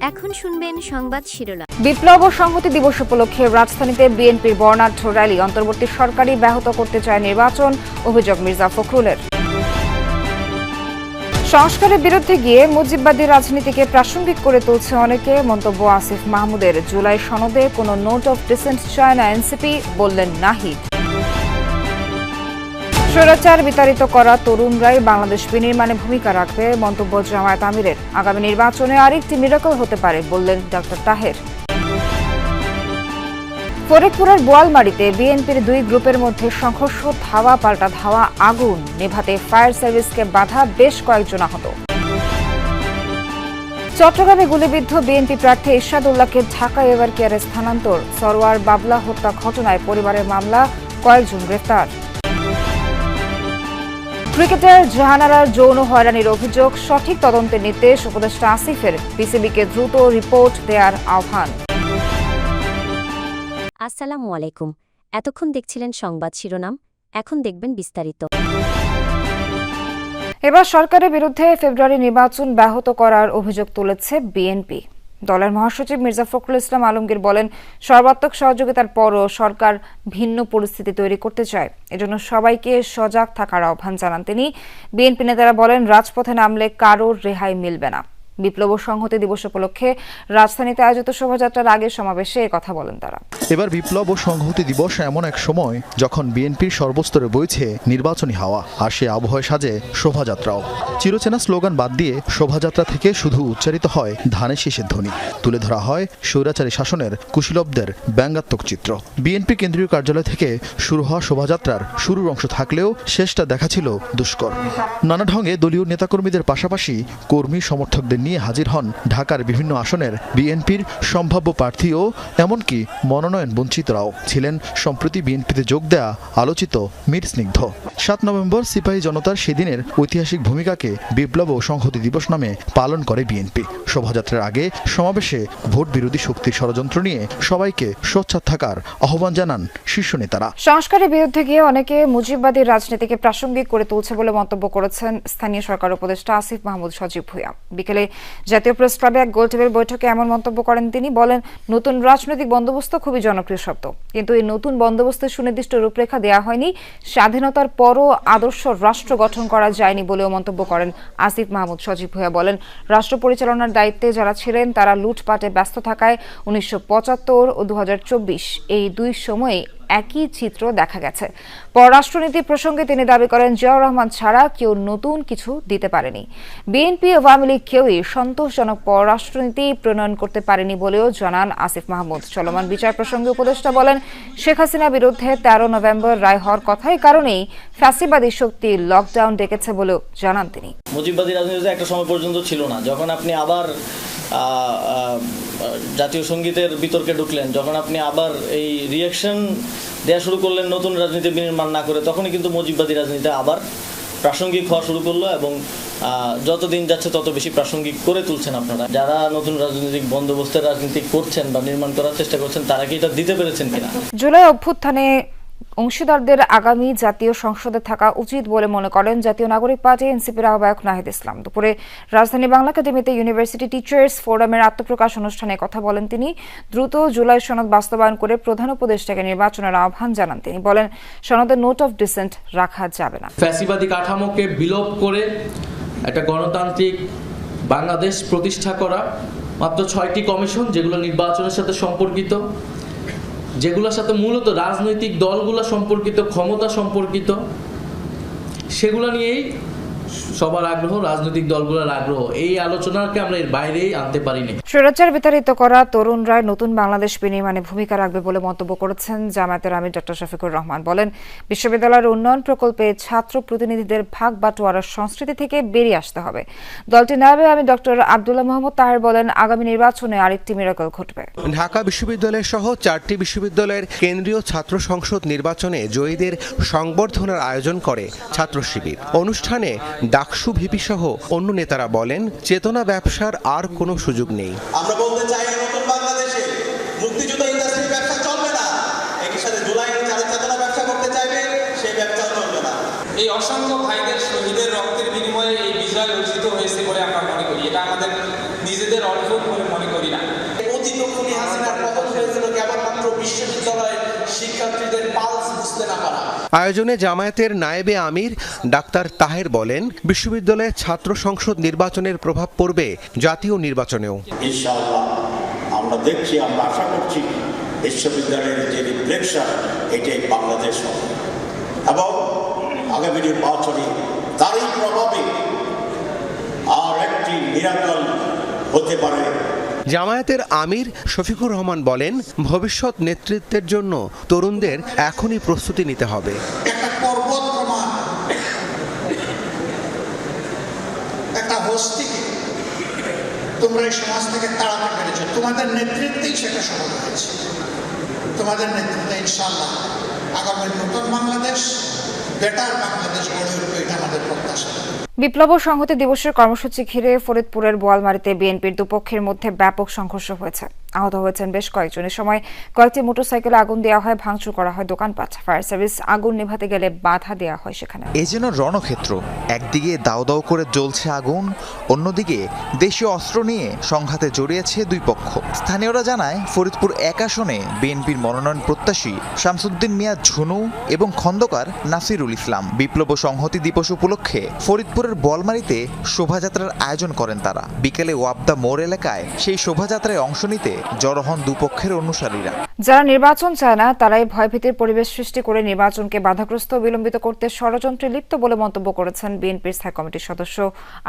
এখন শুনবেন সংবাদ শিরোনাম। বিপ্লব ও সংহতি দিবস উপলক্ষে রাজধানীতে বিএনপির বর্ণাঢ্য র্যালি। অন্তর্বর্তী সরকারই ব্যাহত করতে চায় নির্বাচন, অভিযোগ মির্জা ফখরুলের। সংস্কারের বিরুদ্ধে গিয়ে মুজিববাদী রাজনীতিকে প্রাসঙ্গিক করে তুলছে অনেকে, মন্তব্য আসিফ মাহমুদের। জুলাই সনদে কোনো নোট অফ ডিসেন্ট চায় না এনসিপি, বললেন নাহিদ। স্বৈরাচার বিতাড়িত করা তরুণরাই বাংলাদেশ বিনির্মাণে ভূমিকা রাখবে, মন্তব্য জামায়াত আমিরের। আগামী নির্বাচনে আরেকটি মিরাকল হতে পারে, বললেন ডক্টর তাহের। ফরিদপুরের বোয়ালমারীতে বিএনপির দুই গ্রুপের মধ্যে সংঘর্ষ, ধাওয়া পাল্টা ধাওয়া, আগুন নেভাতে ফায়ার সার্ভিসকে বাধা, বেশ কয়েকজন আহত। চট্টগ্রামে গুলিবিদ্ধ বিএনপি প্রার্থী ইরশাদ উল্লাহকে ঢাকা এভার কেয়ারে স্থানান্তর। সরোয়ার বাবলা হত্যা ঘটনায় পরিবারের মামলা, কয়েকজন গ্রেফতার। ক্রিকেটার জাহানারার যৌন হয়রানির অভিযোগ, সঠিক তদন্তের নির্দেশ উপদেষ্টা আসিফের। পিসিবিকে দ্রুত রিপোর্ট দেওয়ার আহ্বান। আসসালামু আলাইকুম। এতক্ষণ দেখছিলেন সংবাদ শিরোনাম, এখন দেখবেন বিস্তারিত। এবার সরকারের বিরুদ্ধে ফেব্রুয়ারি নির্বাচন ব্যাহত করার অভিযোগ তুলেছে বিএনপি। দলের মহাসচিব মির্জা ফখরুল ইসলাম আলমগীর বলেন, সর্বাত্মক সহযোগিতার পরও সরকার ভিন্ন পরিস্থিতি তৈরি করতে চায়, এজন্য সবাইকে সজাগ থাকার আহ্বান জানান তিনি। বিএনপি নেতারা বলেন, রাজপথে নামলে কারোর রেহাই মিলবে না। বিপ্লব ও সংহতি দিবস উপলক্ষে রাজধানীতে আয়োজিত শোভাযাত্রার আগে সমাবেশে কথা বলেন তারা। এবার বিপ্লব ও সংহতি দিবস এমন এক সময় যখন বিএনপির সর্বস্তরে বইছে নির্বাচনী হাওয়া, আর সে আবহাওয়ায় সাজে শোভাযাত্রাও। চিরচেনা স্লোগান বাদ দিয়ে শোভাযাত্রা থেকে শুধু উচ্চারিত হয় ধানের শীষের ধ্বনি, তুলে ধরা হয় স্বৈরাচারী শাসনের কুশীলবদের ব্যঙ্গাত্মক চিত্র। বিএনপি কেন্দ্রীয় কার্যালয় থেকে শুরু হওয়া শোভাযাত্রার শুরুর অংশ থাকলেও শেষটা দেখা ছিল দুষ্কর। নানা ঢঙ্গে দলীয় নেতাকর্মীদের পাশাপাশি কর্মী সমর্থকদের নিয়ে হাজির হন ঢাকার বিভিন্ন আসনের বিএনপির সম্ভাব্য প্রার্থী ও এমনকি মনোনয়ন বঞ্চিতরাও। ছিলেন সম্প্রতি বিএনপিতে যোগ দেয়া আলোচিত মীর স্নিগ্ধ। 7 নভেম্বর সিপাহী জনতার সেদিনের ঐতিহাসিক ভূমিকাকে বিপ্লব ও সংহতি দিবস নামে পালন করে বিএনপি। শোভাযাত্রার আগে সমাবেশে ভোট বিরোধী শক্তির ষড়যন্ত্র নিয়ে সবাইকে সোচ্চার থাকার আহ্বান জানান শীর্ষ নেতারা। সংস্কারের বিরুদ্ধে গিয়ে অনেকে মুজিববাদী রাজনীতিকে প্রাসঙ্গিক করে তুলছে বলে মন্তব্য করেছেন স্থানীয় সরকার উপদেষ্টা আসিফ মাহমুদ সজীব ভূঁইয়া। বিকেলে জাতীয় প্রেস ক্লাবে এক গোলটেবিল বৈঠকে এমন মন্তব্য করেন তিনি। বলেন, নতুন রাজনৈতিক বন্দোবস্ত খুবই জনপ্রিয় শব্দ, কিন্তু এই নতুন বন্দোবস্তের সুনির্দিষ্ট রূপরেখা দেওয়া হয়নি। স্বাধীনতার পরও আদর্শ রাষ্ট্র গঠন করা যায়নি বলেও মন্তব্য করেন আসিফ মাহমুদ সজীব ভূঁইয়া। বলেন, রাষ্ট্র পরিচালনার দায়িত্বে যারা ছিলেন তারা লুটপাটে ব্যস্ত থাকায় 1975 ও 2024 এই দুই সময়ে একই চিত্র দেখা গেছে। পররাষ্ট্রনীতি প্রসঙ্গে তিনি দাবি করেন, জিয়াউর রহমান ছাড়া কেউ নতুন কিছু দিতে পারেনি। বিএনপি ও আওয়ামী লীগ কেউই সন্তোষজনক পররাষ্ট্রনীতি প্রণয়ন করতে পারেনি বলেও জানান আসিফ মাহমুদ। চলমান বিচার প্রসঙ্গে উপদেষ্টা বলেন, শেখ হাসিনার বিরুদ্ধে 13 নভেম্বর রায় হওয়ার কথা, এই কারণেই ফ্যাসিবাদী শক্তি লকডাউন ডেকেছে বলেও জানান তিনি। মুজিববাদী রাজনীতিতে একটা সময় পর্যন্ত ছিল না, যখন আপনি আবার জাতীয় সঙ্গীতের বিতর্কে ঢুকলেন, যখন আপনি আবার এই রিয়াকশন দেওয়া শুরু করলেন নতুন রাজনীতি বিনির্মাণ না করে, তখনই কিন্তু মুজিববাদী রাজনীতি আবার প্রাসঙ্গিক হওয়া শুরু করলো এবং যত দিন যাচ্ছে তত বেশি প্রাসঙ্গিক করে তুলছেন আপনারা। যারা নতুন রাজনৈতিক বন্দোবস্তের রাজনীতি করছেন বা নির্মাণ করার চেষ্টা করছেন, তারা কি এটা দিতে পেরেছেন কিনা? জুলাই অভ্যুত্থানে অংশীদারদের আগামী জাতীয় সংসদে থাকা উচিত বলে মনে করেন জাতীয় নাগরিক পার্টি এনসিপির আহ্বায়ক নাহিদ ইসলাম। দুপুরে রাজধানী বাংলা একাডেমিতে ইউনিভার্সিটি টিচার্স ফোরামের আত্মপ্রকাশ অনুষ্ঠানে কথা বলেন তিনি। দ্রুত জুলাই সনদ বাস্তবায়ন করে প্রধান উপদেষ্টাকে নির্বাচনের আহ্বান জানান তিনি। বলেন, সনদের নোট অফ ডিসেন্ট রাখা যাবে না। ফ্যাসিবাদী কাঠামোকে বিলোপ করে একটা গণতান্ত্রিক বাংলাদেশ প্রতিষ্ঠা করা, মাত্র 6টি কমিশন যেগুলো নির্বাচনের সাথে সম্পর্কিত, যেগুলোর সাথে মূলত রাজনৈতিক দলগুলো সম্পর্কিত, ক্ষমতা সম্পর্কিত, সেগুলো নিয়েই সবার আগ্রহ, রাজনৈতিক দলগুলোর আগ্রহ। এই আলোচনাকে আমরা এর বাইরেই আনতে পারিনি। স্বৈরাচার বিতাড়িত করা তরুণরা নতুন বাংলাদেশ বিনির্মাণে ভূমিকা রাখবে বলে মন্তব্য করেছেন জামায়াতের আমির ডক্টর শফিকুর রহমান। বলেন, বিশ্ববিদ্যালয়ের উন্নয়ন প্রকল্পে ছাত্র প্রতিনিধিদের ভাগ বাটোয়ারার সংস্কৃতি থেকে বেরিয়ে আসতে হবে। দলটির নায়েবে আমির ডক্টর আব্দুল্লাহ মোহাম্মদ তাহের বলেন, আগামী নির্বাচনে আরেকটি মিরাকল ঘটবে। ঢাকা বিশ্ববিদ্যালয় সহ 4টি বিশ্ববিদ্যালয়ের কেন্দ্রীয় ছাত্র সংসদ নির্বাচনে জয়ীদের সংবর্ধনার আয়োজন করে ছাত্র শিবির। অনুষ্ঠানে ডাকসু ভিপি সহ অন্য নেতারা বলেন, চেতনা ব্যবসার আর কোনো সুযোগ নেই। আমরা বলতে চাই, নতুন বাংলাদেশে মুক্তিযুদ্ধ ইন্ডাস্ট্রির ব্যবসা চলবে না। একই সাথে জুলাই যারা চেতনা ব্যবসা করতে চাইবে, সেই ব্যবসা চলবে না। এই অসংখ্য ভাইদের শহীদের রক্তের বিনিময়ে এই বিজয় অর্জিত হয়েছে বলে আমরা মনে করি। এটা আমাদের নিজেদের নিজেদের অর্জন বলে মনে করি না। অতীত খুনি হাসিনার পতন হয়েছিল কেবলমাত্র বিশ্ববিদ্যালয়ের শিক্ষার্থীদের পালস বুঝতে না পারা। আয়োজনে জামায়াতের নায়েবে আমির ডাক্তার তাহের বলেন, বিশ্ববিদ্যালয়ে ছাত্র সংসদ নির্বাচনের প্রভাব পড়বে জাতীয় নির্বাচনেও। ইনশাআল্লাহ আমরা দেখছি, আমরা আশা করছি বিশ্ববিদ্যালয়ের যে রিফ্লেকশন এটাই বাংলাদেশ হবে এবং আগামী নির্বাচনে তারই প্রভাবে আর একটি মিরাকল হতে পারে। জামায়াতের আমির শফিকুর রহমান বলেন, ভবিষ্যৎ নেতৃত্বের জন্য তরুণদের এখনই প্রস্তুতি নিতে হবে। একটা পর্বত প্রমাণ, একটা হস্তিকে তোমরা এই সমাজ থেকে তাড়াতে পেরেছো, তোমাদের নেতৃত্বেই সেটা সফল হয়েছে। তোমাদের নেতৃত্বে ইনশাআল্লাহ আগামী নতুন বাংলাদেশ, বেটার বাংলাদেশ গড়ে উঠবে, এটা আমাদের প্রত্যাশা। বিপ্লব ও সংহতি দিবসের কর্মসূচি ঘিরে ফরিদপুরের বোয়ালমারীতে বিএনপির দুপক্ষের মধ্যে ব্যাপক সংঘর্ষ হয়েছে। আহত হয়েছেন বেশ কয়েকজন। এ সময় কয়েকটি মোটরসাইকেলে আগুন দেওয়া হয়, ভাঙচুর করা হয় দোকানপাট। ফায়ার সার্ভিস আগুন নেভাতে গেলে বাধা দেওয়া হয় সেখানে। এ যেন রণক্ষেত্র, একদিকে দাও দাও করে জ্বলছে আগুন, অন্যদিকে দেশীয় অস্ত্র নিয়ে সংঘাতে জড়িয়েছে দুই পক্ষ। স্থানীয়রা জানায়, ফরিদপুর 1 আসনে বিএনপির মনোনয়ন প্রত্যাশী শামসুদ্দিন মিয়া ঝুনু এবং খন্দকার নাসিরুল ইসলাম। বিপ্লব ও সংহতি দিবস উপলক্ষে ফরিদপুরের বোয়ালমারীতে শোভাযাত্রার আয়োজন করেন তারা। বিকেলে ওয়াবদা মোড় এলাকায় সেই শোভাযাত্রায় অংশ নিতে জড়ো হন দুপক্ষের অনুসারীরা। যারা নির্বাচন চায় না তারাই ভয়ভীতির পরিবেশ সৃষ্টি করে নির্বাচনকে বাধাগ্রস্ত ও বিলম্বিত করতে ষড়যন্ত্রে লিপ্ত বলে মন্তব্য করেছেন বিএনপির স্থায়ী কমিটির সদস্য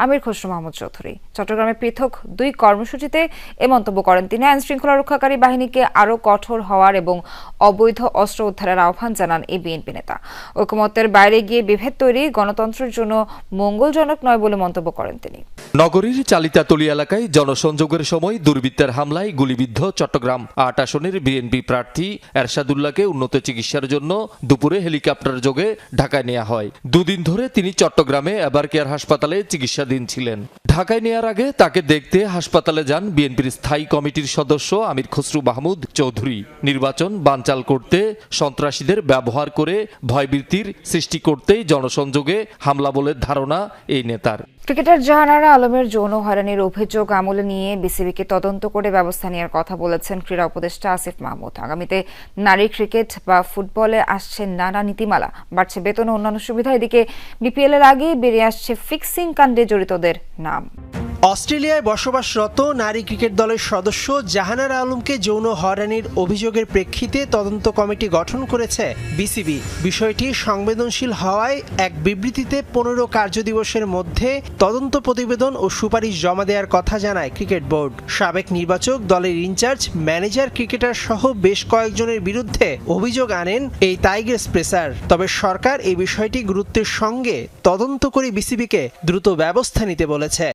আমির খসরু মাহমুদ চৌধুরী। চট্টগ্রামে পৃথক 2 কর্মসূচিতে এ মন্তব্য করেন তিনি। আইন শৃঙ্খলা রক্ষাকারী বাহিনীকে আরও কঠোর হওয়ার এবং অবৈধ অস্ত্র উদ্ধারের আহ্বান জানান এই বিএনপি নেতা। ঐকমত্যের বাইরে গিয়ে বিভেদ তৈরি গণতন্ত্রের জন্য মঙ্গলজনক নয় বলে মন্তব্য করেন তিনি। নগরীর চালিতাতলী এলাকায় জনসংযোগের সময় দুর্বৃত্তের হামলায় গুলিবিদ্ধ চট্টগ্রাম 8 আসনের বিএনপি প্রার্থী এরশাদুল্লাহকে উন্নত চিকিৎসার জন্য দুপুরে হেলিকপ্টার যোগে ঢাকায় নেওয়া হয়। 2 দিন ধরে তিনি চট্টগ্রামে এভার কেয়ার হাসপাতালে চিকিৎসাধীন ছিলেন। ঢাকায় নেওয়ার আগে তাকে দেখতে হাসপাতালে যান বিএনপির স্থায়ী কমিটির সদস্য আমির খসরু মাহমুদ চৌধুরী। নির্বাচন বানচাল করতে সন্ত্রাসীদের ব্যবহার করে ভয়ভীতির সৃষ্টি করতেই জনসংযোগে হামলা বলে ধারণা এই নেতার। ক্রিকেটার জাহানারা আলমের যৌন হয়রানির অভিযোগ আমলে নিয়ে বিসিবিকে তদন্ত করে ব্যবস্থা নেওয়ার কথা বলেছেন ক্রীড়া উপদেষ্টা আসিফ মাহমুদ। আগামীতে নারী ক্রিকেট বা ফুটবলে আসছে নানা নীতিমালা, বাড়ছে বেতন ও অন্যান্য সুবিধা। এদিকে বিপিএল এর আগেই বেরিয়ে আসছে ফিক্সিং কাণ্ডে জড়িতদের নাম। অস্ট্রেলিয়ায় বসবাসরত নারী ক্রিকেট দলের সদস্য জাহানারা আলমকে যৌন হয়রানির অভিযোগের প্রেক্ষিতে তদন্ত কমিটি গঠন করেছে বিসিবি। বিষয়টি সংবেদনশীল হওয়ায় এক বিবৃতিতে 15 কার্যদিবসের মধ্যে তদন্ত প্রতিবেদন ও সুপারিশ জমা দেওয়ার কথা জানায় ক্রিকেট বোর্ড। সাবেক নির্বাচক, দলের ইনচার্জ, ম্যানেজার, ক্রিকেটার সহ বেশ কয়েকজনের বিরুদ্ধে অভিযোগ আনেন এই টাইগার্স পেসার। তবে সরকার এই বিষয়টি গুরুত্বের সঙ্গে তদন্ত করে বিসিবিকে দ্রুত ব্যবস্থা নিতে বলেছে।